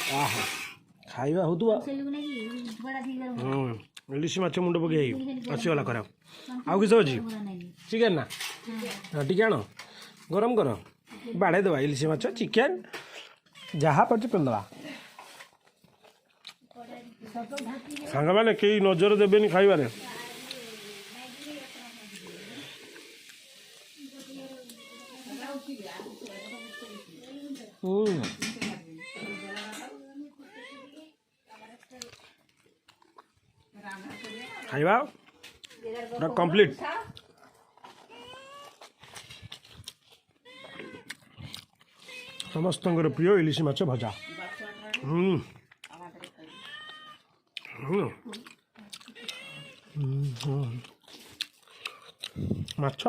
आहा खाଇବା ହଉଥିବ। ଇଲିଶି ମାଛ ମୁଣ୍ଡ ପକେଇ ଆସିଗଲା ଖରାପ। ଆଉ କିସ ଅଛି ଚିକେନ୍ ନା ଟିକେ ଆଣ ଗରମ କର ବାଡ଼େଇ ଦେବା ଇଲିଶି ମାଛ ଚିକେନ୍ ଯାହା ପାରୁଛି ପେଲିଦେବା। ସାଙ୍ଗମାନେ କେହି ନଜର ଦେବେନି ଖାଇବାରେ। ଖାଇବା ପୁରା କମ୍ପ୍ଲିଟ୍। ସମସ୍ତଙ୍କର ପ୍ରିୟ ଇଲିଶି ମାଛ ଭଜା। ମାଛ